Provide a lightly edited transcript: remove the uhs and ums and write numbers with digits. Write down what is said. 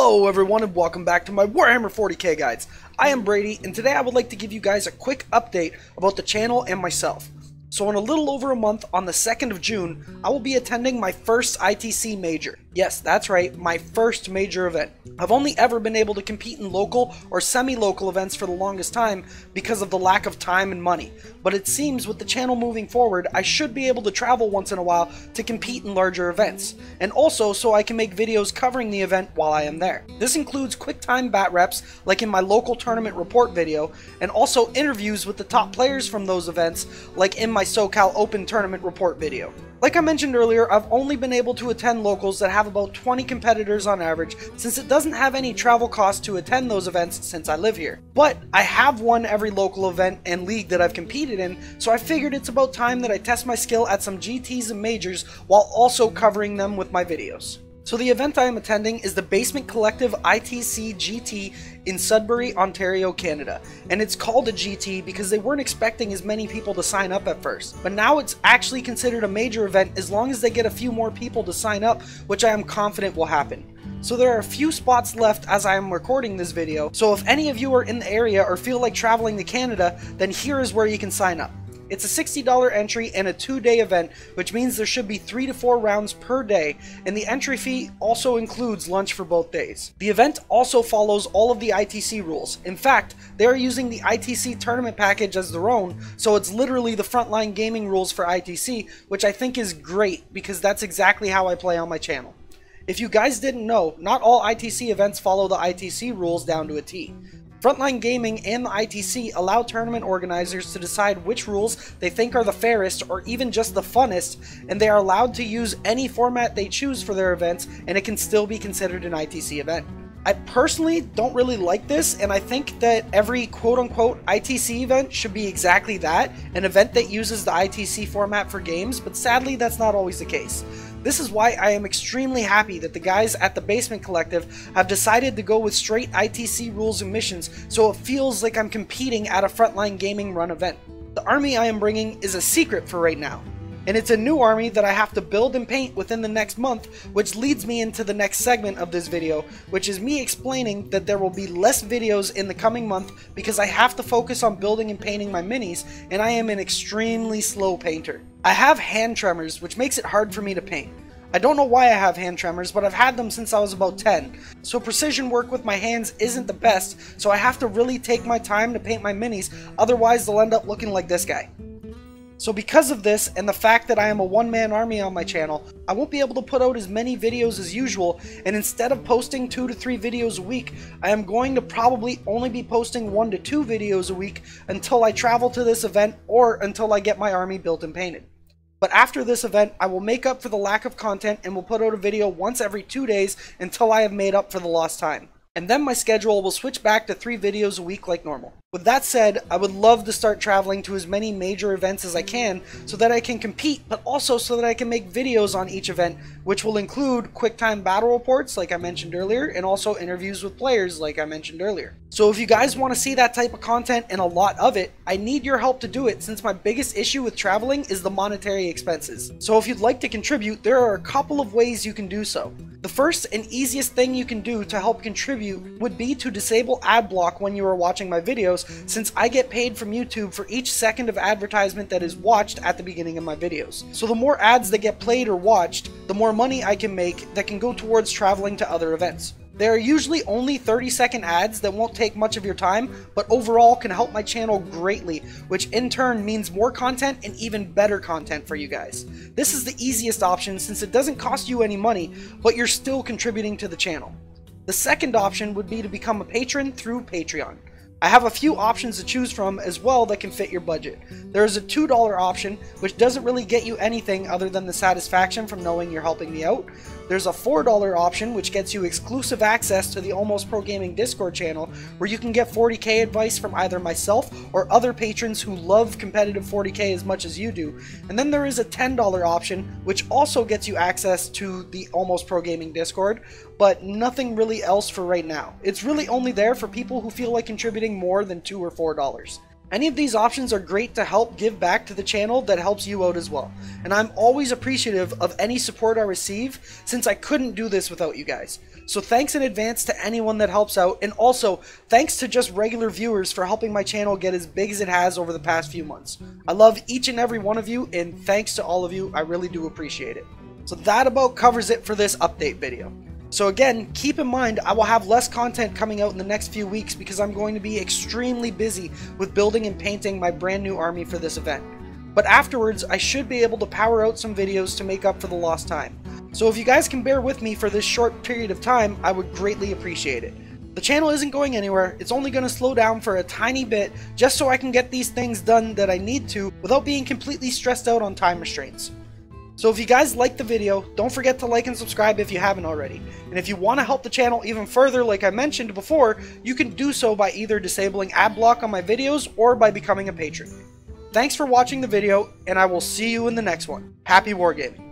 Hello everyone and welcome back to my Warhammer 40k guides. I am Brady and today I would like to give you guys a quick update about the channel and myself. So in a little over a month, on the 2nd of June, I will be attending my first ITC Major. Yes, that's right, my first major event. I've only ever been able to compete in local or semi-local events for the longest time because of the lack of time and money. But it seems with the channel moving forward, I should be able to travel once in a while to compete in larger events. And also so I can make videos covering the event while I am there. This includes quick time bat reps like in my local tournament report video, and also interviews with the top players from those events like in my SoCal Open tournament report video. Like I mentioned earlier, I've only been able to attend locals that have about 20 competitors on average, since it doesn't have any travel cost to attend those events since I live here. But I have won every local event and league that I've competed in, so I figured it's about time that I test my skill at some GTs and majors while also covering them with my videos. So the event I am attending is the Basement Collective ITC GT in Sudbury, Ontario, Canada. And it's called a GT because they weren't expecting as many people to sign up at first. But now it's actually considered a major event as long as they get a few more people to sign up, which I am confident will happen. So there are a few spots left as I am recording this video, so if any of you are in the area or feel like traveling to Canada, then here is where you can sign up. It's a $60 entry and a 2-day event, which means there should be 3 to 4 rounds per day, and the entry fee also includes lunch for both days. The event also follows all of the ITC rules. In fact, they are using the ITC tournament package as their own, so it's literally the frontline gaming rules for ITC, which I think is great because that's exactly how I play on my channel. If you guys didn't know, not all ITC events follow the ITC rules down to a T. Frontline Gaming and the ITC allow tournament organizers to decide which rules they think are the fairest or even just the funnest, and they are allowed to use any format they choose for their events, and it can still be considered an ITC event. I personally don't really like this, and I think that every quote-unquote ITC event should be exactly that, an event that uses the ITC format for games, but sadly that's not always the case. This is why I am extremely happy that the guys at the Basement Collective have decided to go with straight ITC rules and missions, so it feels like I'm competing at a Frontline Gaming run event. The army I am bringing is a secret for right now, and it's a new army that I have to build and paint within the next month, which leads me into the next segment of this video, which is me explaining that there will be less videos in the coming month because I have to focus on building and painting my minis, and I am an extremely slow painter. I have hand tremors, which makes it hard for me to paint. I don't know why I have hand tremors, but I've had them since I was about 10. So precision work with my hands isn't the best, so I have to really take my time to paint my minis, otherwise they'll end up looking like this guy. So because of this, and the fact that I am a one-man army on my channel, I won't be able to put out as many videos as usual, and instead of posting 2 to 3 videos a week, I am going to probably only be posting 1 to 2 videos a week until I travel to this event or until I get my army built and painted. But after this event, I will make up for the lack of content and will put out a video once every 2 days until I have made up for the lost time. And then my schedule will switch back to 3 videos a week like normal. With that said, I would love to start traveling to as many major events as I can so that I can compete, but also so that I can make videos on each event, which will include quick time battle reports like I mentioned earlier, and also interviews with players like I mentioned earlier. So if you guys want to see that type of content and a lot of it, I need your help to do it, since my biggest issue with traveling is the monetary expenses. So if you'd like to contribute, there are a couple of ways you can do so. The first and easiest thing you can do to help contribute would be to disable ad block when you are watching my videos, since I get paid from YouTube for each second of advertisement that is watched at the beginning of my videos. So the more ads that get played or watched, the more money I can make that can go towards traveling to other events. There are usually only 30-second ads that won't take much of your time, but overall can help my channel greatly, which in turn means more content and even better content for you guys. This is the easiest option since it doesn't cost you any money, but you're still contributing to the channel. The second option would be to become a patron through Patreon. I have a few options to choose from as well that can fit your budget. There is a $2 option, which doesn't really get you anything other than the satisfaction from knowing you're helping me out. There's a $4 option, which gets you exclusive access to the Almost Pro Gaming Discord channel, where you can get 40k advice from either myself or other patrons who love competitive 40k as much as you do. And then there is a $10 option, which also gets you access to the Almost Pro Gaming Discord, but nothing really else for right now. It's really only there for people who feel like contributing more than $2 or $4. Any of these options are great to help give back to the channel that helps you out as well. And I'm always appreciative of any support I receive, since I couldn't do this without you guys. So thanks in advance to anyone that helps out, and also thanks to just regular viewers for helping my channel get as big as it has over the past few months. I love each and every one of you, and thanks to all of you, I really do appreciate it. So that about covers it for this update video. So again, keep in mind I will have less content coming out in the next few weeks because I'm going to be extremely busy with building and painting my brand new army for this event. But afterwards, I should be able to power out some videos to make up for the lost time. So if you guys can bear with me for this short period of time, I would greatly appreciate it. The channel isn't going anywhere, it's only going to slow down for a tiny bit just so I can get these things done that I need to without being completely stressed out on time restraints. So if you guys liked the video, don't forget to like and subscribe if you haven't already. And if you want to help the channel even further, like I mentioned before, you can do so by either disabling ad block on my videos or by becoming a patron. Thanks for watching the video, and I will see you in the next one. Happy wargaming!